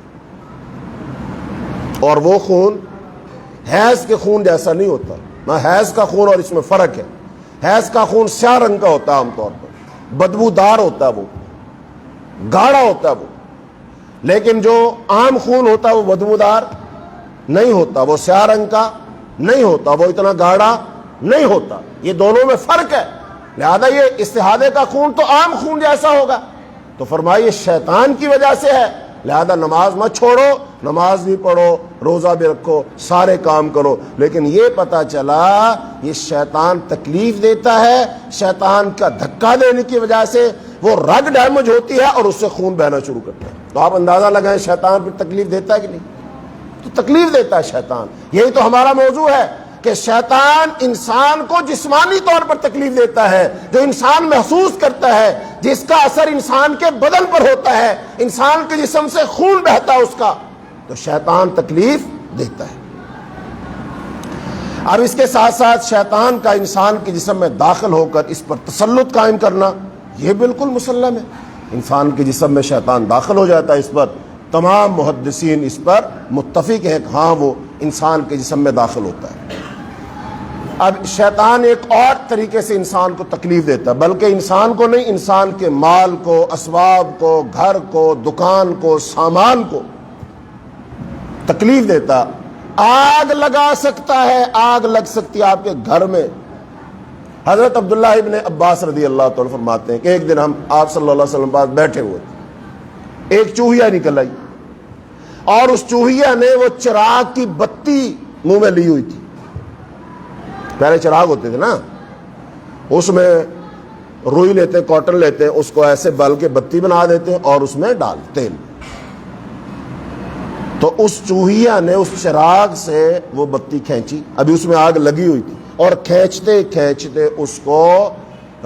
اور وہ خون حیض کے خون جیسا نہیں ہوتا۔ نہ حیض کا خون اور اس میں فرق ہے، حیض کا خون سیاہ رنگ کا ہوتا ہے عام طور پر، بدبودار ہوتا ہے، وہ گاڑھا ہوتا ہے وہ، لیکن جو عام خون ہوتا ہے وہ بدبودار نہیں ہوتا، وہ سیاہ رنگ کا نہیں ہوتا، وہ اتنا گاڑھا نہیں ہوتا، یہ دونوں میں فرق ہے۔ لہذا یہ استحاضے کا خون تو عام خون جیسا ہوگا، تو فرمائیے شیطان کی وجہ سے ہے، لہذا نماز مت چھوڑو، نماز بھی پڑھو، روزہ بھی رکھو، سارے کام کرو، لیکن یہ پتا چلا یہ شیطان تکلیف دیتا ہے، شیطان کا دھکا دینے کی وجہ سے وہ رگ ڈیمیج ہوتی ہے اور اس سے خون بہنا شروع کرتا ہے۔ تو آپ اندازہ لگائیں شیطان پھر تکلیف دیتا ہے کہ نہیں؟ تو تکلیف دیتا ہے شیطان۔ یہی تو ہمارا موضوع ہے کہ شیطان انسان کو جسمانی طور پر تکلیف دیتا ہے، جو انسان محسوس کرتا ہے، جس کا اثر انسان کے بدن پر ہوتا ہے، انسان کے جسم سے خون بہتا ہے اس کا، تو شیطان تکلیف دیتا ہے۔ اب اس کے ساتھ ساتھ شیطان کا انسان کے جسم میں داخل ہو کر اس پر تسلط قائم کرنا یہ بالکل مسلم ہے، انسان کے جسم میں شیطان داخل ہو جاتا ہے، اس پر تمام محدثین اس پر متفق ہیں کہ ہاں وہ انسان کے جسم میں داخل ہوتا ہے۔ اب شیطان ایک اور طریقے سے انسان کو تکلیف دیتا ہے، بلکہ انسان کو نہیں، انسان کے مال کو، اسباب کو، گھر کو، دکان کو، سامان کو تکلیف دیتا، آگ لگا سکتا ہے، آگ لگ سکتی ہے آپ کے گھر میں۔ حضرت عبداللہ ابن عباس رضی اللہ تعالیٰ فرماتے ہیں کہ ایک دن ہم آپ صلی اللہ علیہ وسلم پاس بیٹھے ہوئے تھے، ایک چوہیا نکل آئی اور اس چوہیا نے وہ چراغ کی بتی منہ میں لی ہوئی تھی۔ پہلے چراغ ہوتے تھے نا، اس میں روئی لیتے، کاٹن لیتے، اس کو ایسے بل کے بتی بنا دیتے اور اس میں ڈال تیل، تو اس چوہیا نے اس چراغ سے وہ بتی کھینچی، ابھی اس میں آگ لگی ہوئی تھی، اور کھینچتے کھینچتے اس کو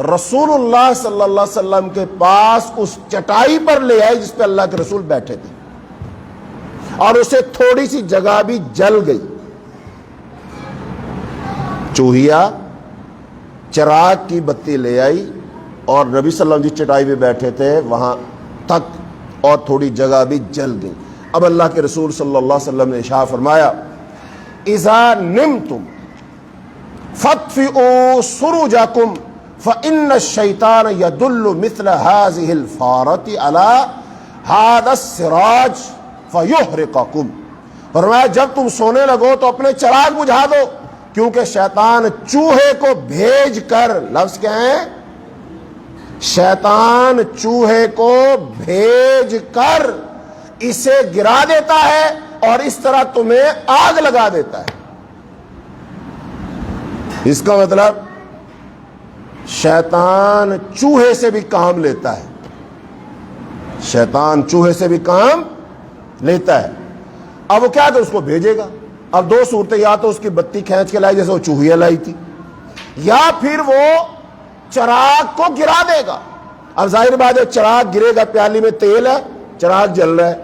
رسول اللہ صلی اللہ علیہ وسلم کے پاس اس چٹائی پر لے آئے جس پہ اللہ کے رسول بیٹھے تھے، اور اسے تھوڑی سی جگہ بھی جل گئی۔ چوہیا چراغ کی بتی لے آئی اور نبی صلی اللہ علیہ وسلم جس چٹائی پہ بیٹھے تھے وہاں تک اور تھوڑی جگہ بھی جل گئی۔ اب اللہ کے رسول صلی اللہ علیہ وسلم نے ارشاد فرمایا اذا نمتم فاطفئوا سروجکم فإن الشیطان يدل مثل هذه الفارة على هذا السراج فيحرقكم۔ فرمایا جب تم سونے لگو تو اپنے چراغ بجھا دو، کیونکہ شیطان چوہے کو بھیج کر، لفظ کیا ہے؟ شیطان چوہے کو بھیج کر اسے گرا دیتا ہے اور اس طرح تمہیں آگ لگا دیتا ہے۔ اس کا مطلب شیطان چوہے سے بھی کام لیتا ہے، شیطان چوہے سے بھی کام لیتا ہے۔ اب وہ کیا کہ اس کو بھیجے گا۔ اب دو صورتیں، یا تو اس کی بتی کھینچ کے لائی جیسے وہ چوہیاں لائی تھی، یا پھر وہ چراغ کو گرا دے گا۔ اب ظاہر بات ہے چراغ گرے گا، پیالی میں تیل ہے، چراغ جل رہا ہے،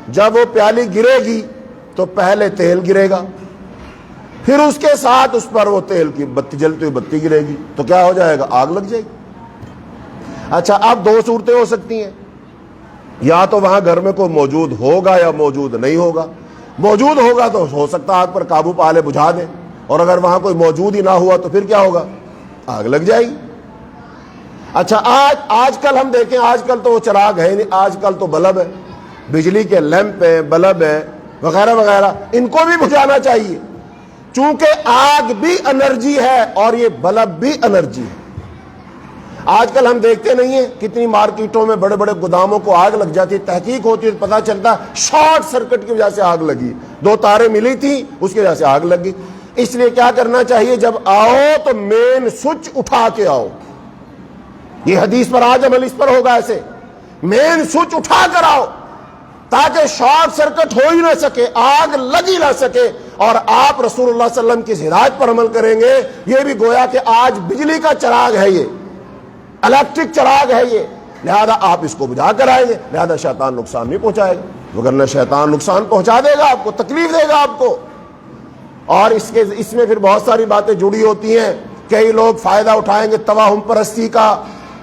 جب وہ پیالی گرے گی تو پہلے تیل گرے گا، پھر اس کے ساتھ اس پر وہ تیل کی بتی، جلتی ہوئی بتی گرے گی، تو کیا ہو جائے گا؟ آگ لگ جائے گی۔ اچھا اب دو صورتیں ہو سکتی ہیں، یا تو وہاں گھر میں کوئی موجود ہوگا یا موجود نہیں ہوگا۔ موجود ہوگا تو ہو سکتا ہے آگ پر قابو پا لے، بجھا دے، اور اگر وہاں کوئی موجود ہی نہ ہوا تو پھر کیا ہوگا؟ آگ لگ جائے گی۔ اچھا آج کل ہم دیکھیں، آج کل تو وہ چراغ ہے نہیں، آج کل تو بلب ہے، بجلی کے لیمپ ہیں، بلب ہے وغیرہ وغیرہ، ان کو بھی بجھانا چاہیے، چونکہ آگ بھی انرجی ہے اور یہ بلب بھی انرجی ہے۔ آج کل ہم دیکھتے نہیں ہیں کتنی مارکیٹوں میں بڑے بڑے گوداموں کو آگ لگ جاتی ہے، تحقیق ہوتی ہے، پتہ چلتا شارٹ سرکٹ کی وجہ سے آگ لگی، دو تاریں ملی تھی اس کی وجہ سے آگ لگ گئی۔ اس لیے کیا کرنا چاہیے؟ جب آؤ تو مین سوئچ اٹھا کے آؤ، یہ حدیث پر آج عمل اس پر ہوگا، ایسے مین سوئچ اٹھا کر آؤ تاکہ شارٹ سرکٹ ہو ہی نہ سکے، آگ لگ ہی نہ سکے، اور آپ رسول اللہ صلی اللہ علیہ وسلم کی ہدایت پر عمل کریں گے۔ یہ بھی گویا کہ آج بجلی کا چراغ ہے، یہ الیکٹرک چراغ ہے یہ، لہذا آپ اس کو بجھا کر آئیں گے، لہذا شیطان نقصان نہیں پہنچائے گا، وگرنہ شیطان نقصان پہنچا دے گا آپ کو، تکلیف دے گا آپ کو۔ اور اس میں پھر بہت ساری باتیں جڑی ہوتی ہیں۔ کئی لوگ فائدہ اٹھائیں گے توہم پرستی کا،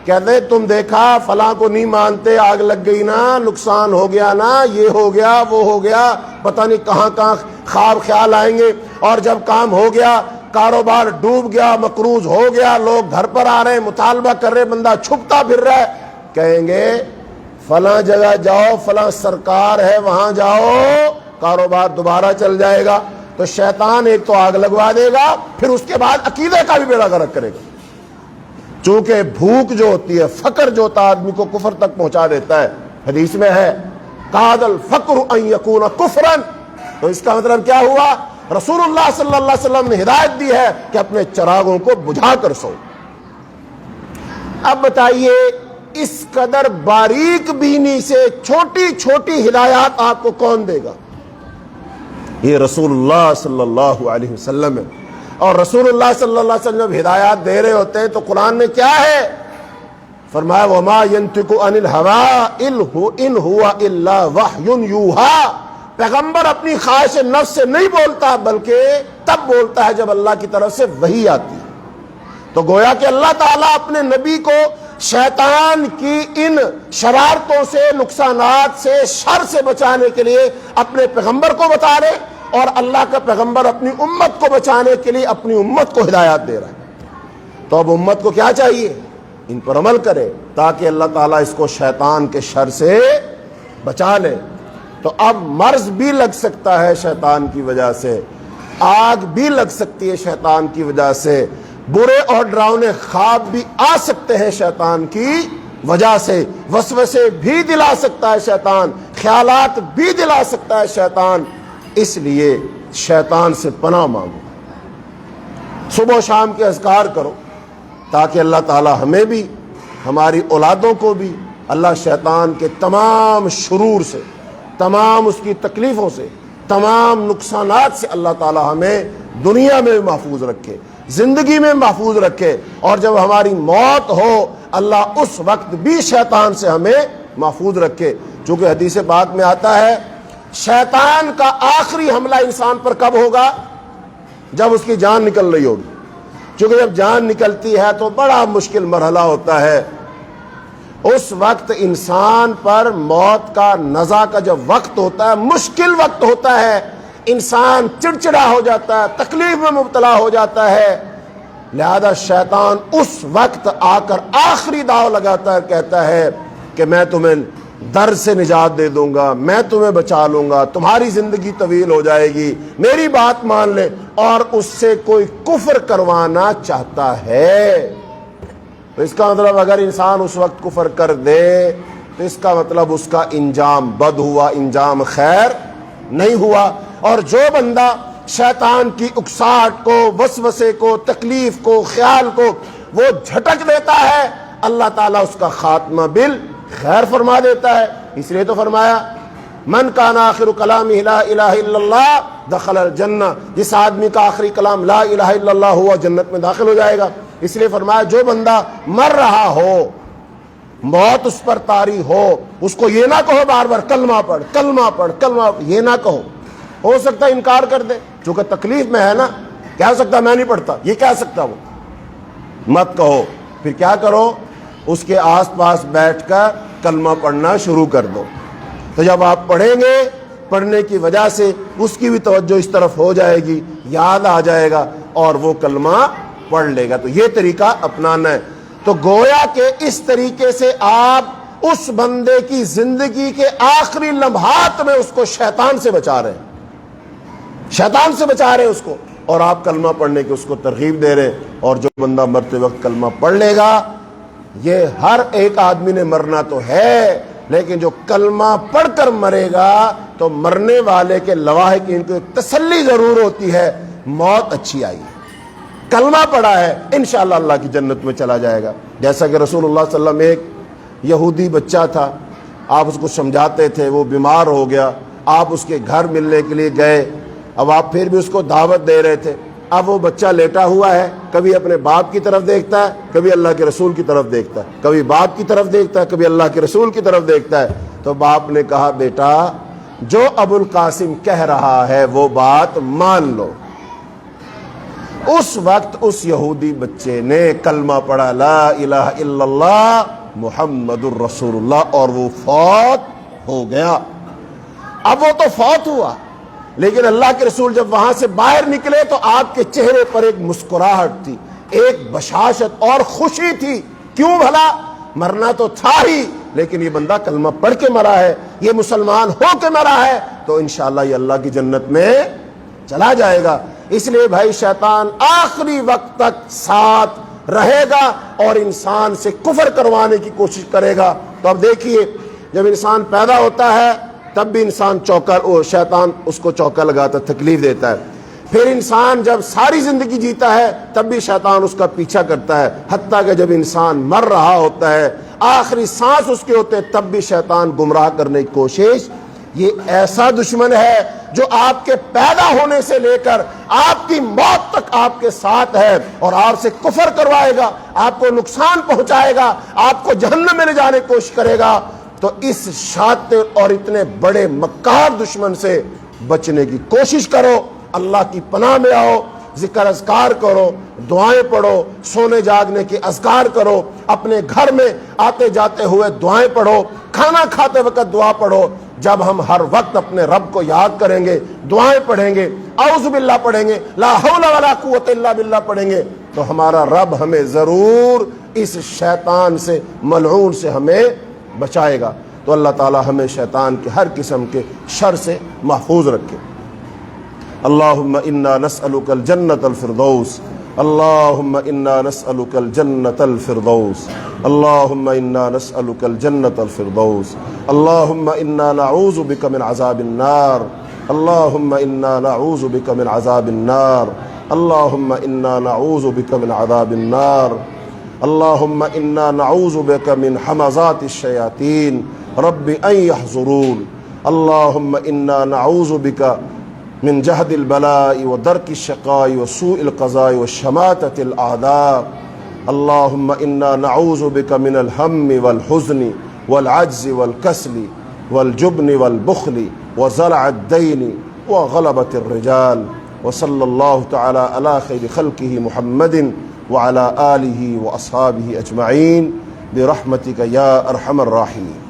کہتے ہیں تم دیکھا فلاں کو نہیں مانتے، آگ لگ گئی نا، نقصان ہو گیا نا، یہ ہو گیا وہ ہو گیا، پتہ نہیں کہاں کہاں خواب خیال آئیں گے، اور جب کام ہو گیا، کاروبار ڈوب گیا، مقروض ہو گیا، لوگ گھر پر آ رہے ہیں، مطالبہ کر رہے، بندہ چھپتا پھر رہا ہے، کہیں گے فلاں جگہ جاؤ، فلاں سرکار ہے وہاں جاؤ، کاروبار دوبارہ چل جائے گا۔ تو شیطان ایک تو آگ لگوا دے گا، پھر اس کے بعد عقیدے کا بھی بیڑا غرق کرے گا، چونکہ بھوک جو ہوتی ہے، فقر جو ہوتا ہے، آدمی کو کفر تک پہنچا دیتا ہے۔ حدیث میں ہے قاد الفقر ان یکون کفرا، تو اس کا مطلب کیا ہوا؟ رسول اللہ صلی اللہ علیہ وسلم نے ہدایت دی ہے کہ اپنے چراغوں کو بجھا کر سو۔ اب بتائیے اس قدر باریک بینی سے چھوٹی چھوٹی ہدایات آپ کو کون دے گا؟ یہ رسول اللہ صلی اللہ علیہ وسلم ہے۔ اور رسول اللہ صلی اللہ علیہ وسلم جب ہدایات دے رہے ہوتے ہیں تو قرآن میں کیا ہے؟ فرمایا وما ينطق عن الهوى ان هو الا وحی یوحی، پیغمبر اپنی خواہش نفس سے نہیں بولتا، بلکہ تب بولتا ہے جب اللہ کی طرف سے وحی آتی ہے۔ تو گویا کہ اللہ تعالیٰ اپنے نبی کو شیطان کی ان شرارتوں سے، نقصانات سے، شر سے بچانے کے لیے اپنے پیغمبر کو بتا رہے، اور اللہ کا پیغمبر اپنی امت کو بچانے کے لیے اپنی امت کو ہدایات دے رہا ہے۔ تو اب امت کو کیا چاہیے؟ ان پر عمل کرے تاکہ اللہ تعالیٰ اس کو شیطان کے شر سے بچا لے۔ تو اب مرض بھی لگ سکتا ہے شیطان کی وجہ سے، آگ بھی لگ سکتی ہے شیطان کی وجہ سے، برے اور ڈراؤنے خواب بھی آ سکتے ہیں شیطان کی وجہ سے، وسوسے بھی دلا سکتا ہے شیطان، خیالات بھی دلا سکتا ہے شیطان۔ اس لیے شیطان سے پناہ مانگو، صبح و شام کے اذکار کرو، تاکہ اللہ تعالی ہمیں بھی، ہماری اولادوں کو بھی اللہ شیطان کے تمام شرور سے، تمام اس کی تکلیفوں سے، تمام نقصانات سے اللہ تعالی ہمیں دنیا میں محفوظ رکھے، زندگی میں محفوظ رکھے، اور جب ہماری موت ہو اللہ اس وقت بھی شیطان سے ہمیں محفوظ رکھے۔ چونکہ حدیث پاک میں آتا ہے شیطان کا آخری حملہ انسان پر کب ہوگا؟ جب اس کی جان نکل رہی ہوگی۔ چونکہ جب جان نکلتی ہے تو بڑا مشکل مرحلہ ہوتا ہے، اس وقت انسان پر موت کا نزع کا جب وقت ہوتا ہے، مشکل وقت ہوتا ہے، انسان چڑچڑا ہو جاتا ہے، تکلیف میں مبتلا ہو جاتا ہے، لہذا شیطان اس وقت آ کر آخری داؤ لگاتا ہے، کہتا ہے کہ میں تمہیں در سے نجات دے دوں گا، میں تمہیں بچا لوں گا، تمہاری زندگی طویل ہو جائے گی، میری بات مان لے، اور اس سے کوئی کفر کروانا چاہتا ہے۔ تو اس کا مطلب اگر انسان اس وقت کفر کر دے تو اس کا مطلب اس کا انجام بد ہوا، انجام خیر نہیں ہوا۔ اور جو بندہ شیطان کی اکساہٹ کو، وسوسے کو، تکلیف کو، خیال کو وہ جھٹک دیتا ہے، اللہ تعالیٰ اس کا خاتمہ بالخیر فرما دیتا ہے۔ اس لیے تو فرمایا من کان آخر کلامہ لا الہ الا اللہ دخل الجنہ، جس آدمی کا آخری کلام لا الہ الا اللہ ہوا جنت میں داخل ہو جائے گا۔ اس لیے فرمایا جو بندہ مر رہا ہو، موت اس پر طاری ہو، اس کو یہ نہ کہو بار بار کلمہ پڑھ کلمہ پڑھ کلمہ پڑھ، یہ نہ کہو، ہو سکتا ہے انکار کر دے، چونکہ تکلیف میں ہے نا، کہہ سکتا میں نہیں پڑھتا، یہ کہہ سکتا وہ، مت کہو۔ پھر کیا کرو، اس کے آس پاس بیٹھ کر کلمہ پڑھنا شروع کر دو، تو جب آپ پڑھیں گے، پڑھنے کی وجہ سے اس کی بھی توجہ اس طرف ہو جائے گی، یاد آ جائے گا اور وہ کلمہ پڑھ لے گا۔ تو یہ طریقہ اپنانا ہے۔ تو گویا کہ اس طریقے سے آپ اس بندے کی زندگی کے آخری لمحات میں اس کو شیطان سے بچا رہے ہیں، شیطان سے بچا رہے ہیں اس کو، اور آپ کلمہ پڑھنے کی اس کو ترغیب دے رہے ہیں۔ اور جو بندہ مرتے وقت کلمہ پڑھ لے گا، یہ ہر ایک آدمی نے مرنا تو ہے، لیکن جو کلمہ پڑھ کر مرے گا تو مرنے والے کے لواحقین کو ایک تسلی ضرور ہوتی ہے، موت اچھی آئی، کلمہ پڑھا ہے، انشاءاللہ اللہ کی جنت میں چلا جائے گا۔ جیسا کہ رسول اللہ صلی اللہ علیہ وسلم، ایک یہودی بچہ تھا، آپ اس کو سمجھاتے تھے، وہ بیمار ہو گیا، آپ اس کے گھر ملنے کے لیے گئے، اب آپ پھر بھی اس کو دعوت دے رہے تھے۔ اب وہ بچہ لیٹا ہوا ہے، کبھی اپنے باپ کی طرف دیکھتا ہے، کبھی اللہ کے رسول کی طرف دیکھتا ہے، کبھی باپ کی طرف دیکھتا ہے، کبھی اللہ کے رسول کی طرف دیکھتا ہے۔ تو باپ نے کہا بیٹا جو ابو القاسم کہہ رہا ہے وہ بات مان لو۔ اس وقت اس یہودی بچے نے کلمہ پڑھا لا الہ الا اللہ محمد الرسول اللہ، اور وہ فوت ہو گیا۔ اب وہ تو فوت ہوا، لیکن اللہ کے رسول جب وہاں سے باہر نکلے تو آپ کے چہرے پر ایک مسکراہٹ تھی، ایک بشاشت اور خوشی تھی۔ کیوں بھلا؟ مرنا تو تھا ہی، لیکن یہ بندہ کلمہ پڑھ کے مرا ہے، یہ مسلمان ہو کے مرا ہے، تو انشاءاللہ یہ اللہ کی جنت میں چلا جائے گا۔ اس لیے بھائی شیطان آخری وقت تک ساتھ رہے گا اور انسان سے کفر کروانے کی کوشش کرے گا۔ تو اب دیکھیے، جب انسان پیدا ہوتا ہے تب بھی انسان شیطان اس کو چوکا لگاتا، تکلیف دیتا ہے۔ پھر انسان جب ساری زندگی جیتا ہے تب بھی شیطان اس کا پیچھا کرتا ہے، حتیٰ کہ جب انسان مر رہا ہوتا ہے، آخری سانس اس کے ہوتے ہیں، تب بھی شیطان گمراہ کرنے کی کوشش۔ یہ ایسا دشمن ہے جو آپ کے پیدا ہونے سے لے کر آپ کی موت تک آپ کے ساتھ ہے، اور آپ سے کفر کروائے گا، آپ کو نقصان پہنچائے گا، آپ کو جہنم میں لے جانے کی کوشش کرے گا۔ تو اس شاطر اور اتنے بڑے مکار دشمن سے بچنے کی کوشش کرو، اللہ کی پناہ میں آؤ، ذکر اذکار کرو، دعائیں پڑھو، سونے جاگنے کے اذکار کرو، اپنے گھر میں آتے جاتے ہوئے دعائیں پڑھو، کھانا کھاتے وقت دعا پڑھو۔ جب ہم ہر وقت اپنے رب کو یاد کریں گے، دعائیں پڑھیں گے، اعوذ باللہ پڑھیں گے، لا حول ولا قوت الا باللہ پڑھیں گے، تو ہمارا رب ہمیں ضرور اس شیطان سے، ملعون سے ہمیں بچائے گا۔ تو اللہ تعالی ہمیں شیطان کے ہر قسم کے شر سے محفوظ رکھے۔ اللہم انا نسألک الجنة الفردوس، اللہم انا نسألک الجنة الفردوس، اللہم انا نسألک الجنة الفردوس، اللہم انا نعوذ بک من عذاب النار، اللہم انا نعوذ بک من عذاب النار، اللہم انا نعوذ بک من عذاب النار، اللہم انا نعوذ بک من حمزات الشیاطین رب ان یحضرون، اللہم انا نعوذ بک من جہد البلاء ودرک الشقاء وسوء القضاء وشماتة الأعداء، اللہم انا نعوذ بک من الہم والحزن والعجز والکسل والجبن والبخل وزلع الدین وغلبة الرجال، وصلی اللہ تعالی علی خیر خلقہ محمد وعلى آلہ واصحابہ اجمعین برحمتک یا ارحم الراحمین۔